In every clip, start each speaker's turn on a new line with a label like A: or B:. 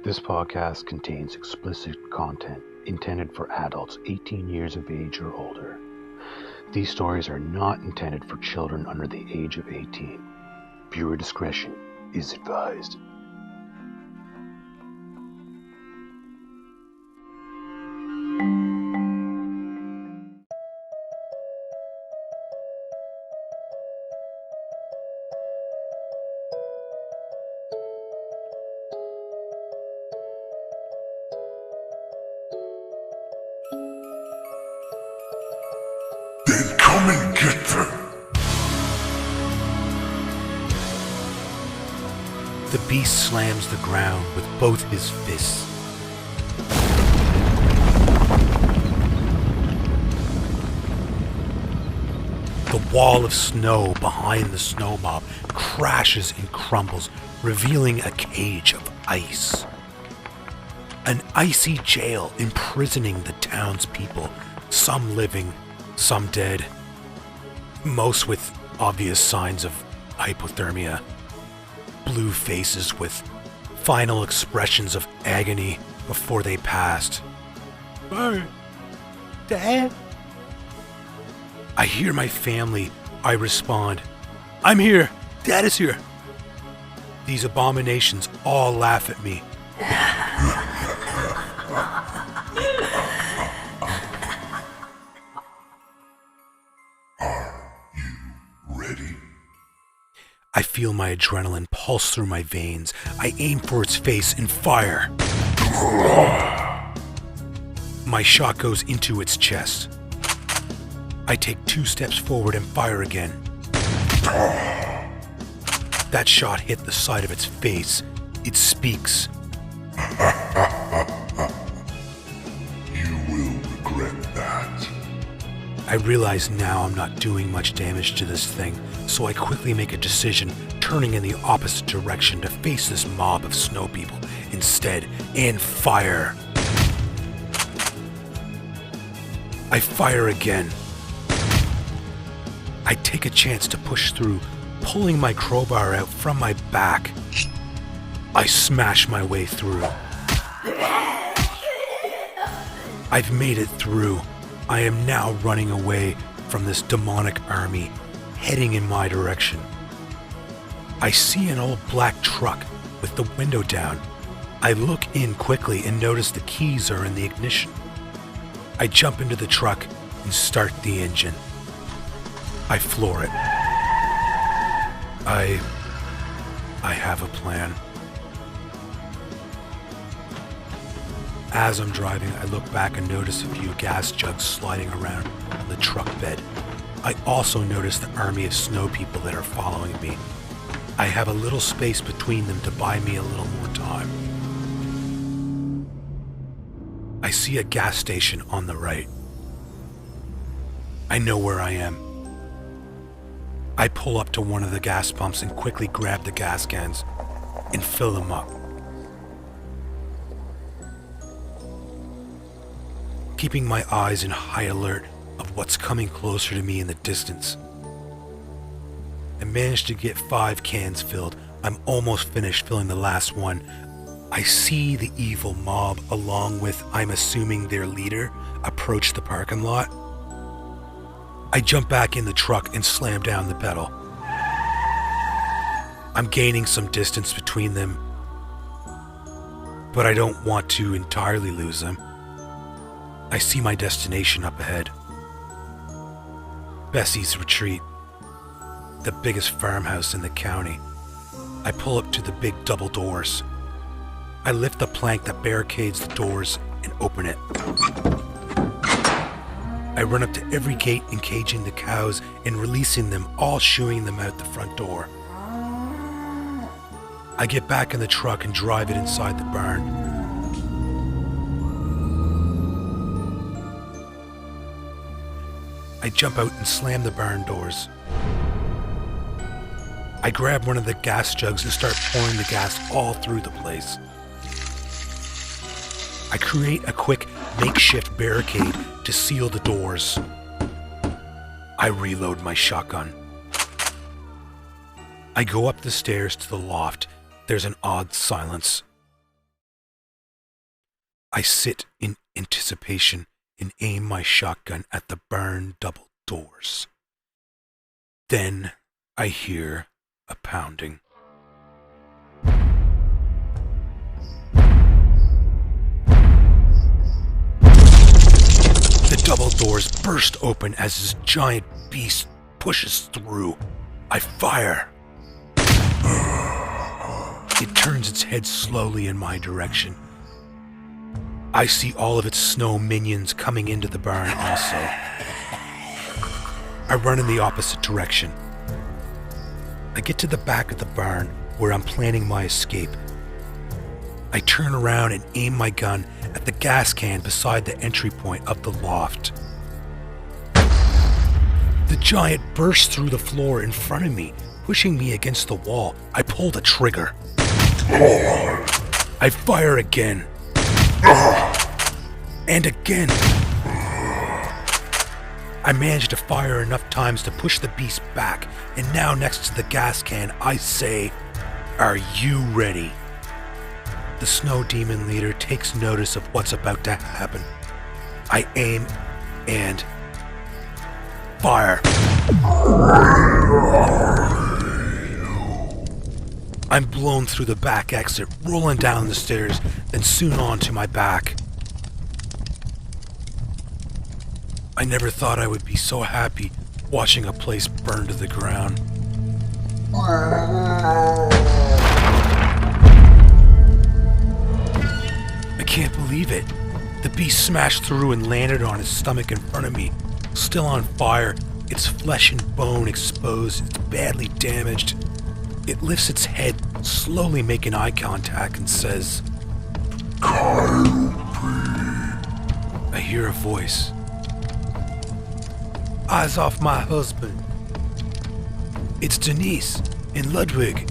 A: This podcast contains explicit content intended for adults 18 years of age or older. These stories are not intended for children under the age of 18. Viewer discretion is advised.
B: Then come and get them.
C: The beast slams the ground with both his fists. The wall of snow behind the snow mob crashes and crumbles, revealing a cage of ice. An icy jail imprisoning the townspeople, some living, some dead, most with obvious signs of hypothermia. Blue faces with final expressions of agony before they passed. "Oh, Dad?" I hear my family. I respond, "I'm here. Dad is here." These abominations all laugh at me.
B: Ready?
C: I feel my adrenaline pulse through my veins. I aim for its face and fire. My shot goes into its chest. I take 2 steps forward and fire again. That shot hit the side of its face. It speaks.
B: You will regret that.
C: I realize now I'm not doing much damage to this thing, so I quickly make a decision, turning in the opposite direction to face this mob of snow people instead, and fire. I fire again. I take a chance to push through, pulling my crowbar out from my back. I smash my way through. I've made it through. I am now running away from this demonic army, heading in my direction. I see an old black truck with the window down. I look in quickly and notice the keys are in the ignition. I jump into the truck and start the engine. I floor it. I have a plan. As I'm driving, I look back and notice a few gas jugs sliding around on the truck bed. I also notice the army of snow people that are following me. I have a little space between them to buy me a little more time. I see a gas station on the right. I know where I am. I pull up to one of the gas pumps and quickly grab the gas cans and fill them up. Keeping my eyes in high alert of what's coming closer to me in the distance. I managed to get 5 cans filled. I'm almost finished filling the last one. I see the evil mob along with, I'm assuming, their leader approach the parking lot. I jump back in the truck and slam down the pedal. I'm gaining some distance between them, but I don't want to entirely lose them. I see my destination up ahead. Bessie's Retreat, the biggest farmhouse in the county. I pull up to the big double doors. I lift the plank that barricades the doors and open it. I run up to every gate, encaging the cows and releasing them, all shooing them out the front door. I get back in the truck and drive it inside the barn. I jump out and slam the barn doors. I grab one of the gas jugs and start pouring the gas all through the place. I create a quick makeshift barricade to seal the doors. I reload my shotgun. I go up the stairs to the loft. There's an odd silence. I sit in anticipation and aim my shotgun at the barn double doors. Then I hear a pounding. The double doors burst open as this giant beast pushes through. I fire. It turns its head slowly in my direction. I see all of its snow minions coming into the barn also. I run in the opposite direction. I get to the back of the barn where I'm planning my escape. I turn around and aim my gun at the gas can beside the entry point of the loft. The giant bursts through the floor in front of me, pushing me against the wall. I pull the trigger. I fire again. And again. I manage to fire enough times to push the beast back, and now next to the gas can, I say, "Are you ready?" The snow demon leader takes notice of what's about to happen. I aim and fire. I'm blown through the back exit, rolling down the stairs, then soon onto my back. I never thought I would be so happy watching a place burn to the ground. I can't believe it. The beast smashed through and landed on its stomach in front of me, still on fire, its flesh and bone exposed, it's badly damaged. It lifts its head, slowly making eye contact, and says, I hear a voice. Eyes off my husband. It's Denise in Ludwig.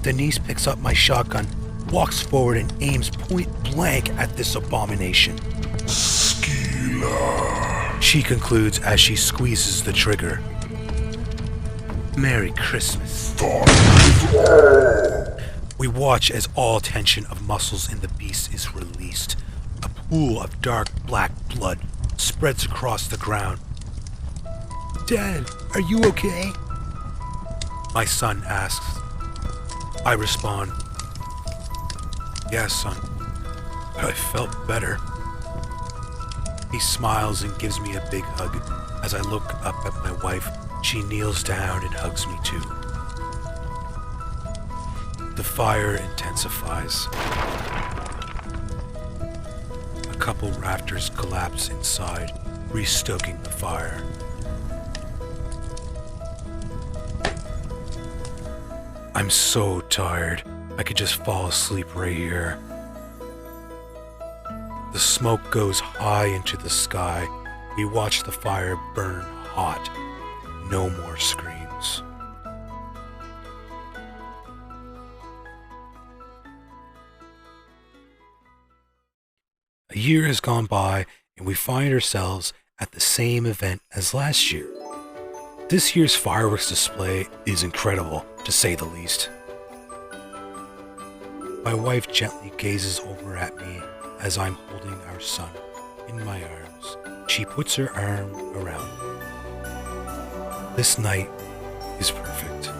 C: Denise picks up my shotgun, walks forward and aims point blank at this abomination.
B: Skila.
C: She concludes as she squeezes the trigger. Merry Christmas. We watch as all tension of muscles in the beast is released. A pool of dark black blood spreads across the ground. Dad, are you okay? My son asks. I respond, yes, son, but I felt better. He smiles and gives me a big hug. As I look up at my wife, she kneels down and hugs me too. The fire intensifies. A couple rafters collapse inside, restoking the fire. I'm so tired, I could just fall asleep right here. The smoke goes high into the sky. We watch the fire burn hot. No more screams. A year has gone by and we find ourselves at the same event as last year. This year's fireworks display is incredible, to say the least. My wife gently gazes over at me as I'm holding our son in my arms. She puts her arm around me. This night is perfect,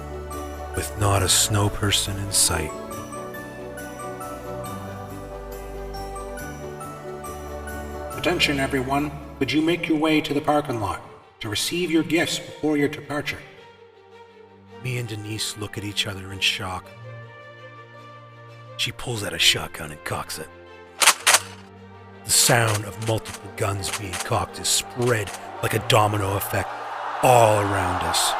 C: with not a snow person in sight. Attention everyone, would you make your way to the parking lot to receive your gifts before your departure? Me and Denise look at each other in shock. She pulls out a shotgun and cocks it. The sound of multiple guns being cocked is spread like a domino effect all around us.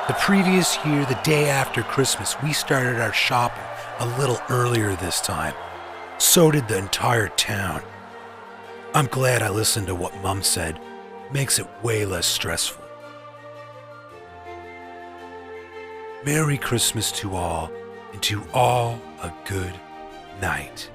C: The previous year, the day after Christmas, we started our shopping a little earlier this time. So did the entire town. I'm glad I listened to what Mom said. Makes it way less stressful. Merry Christmas to all, and to all a good night.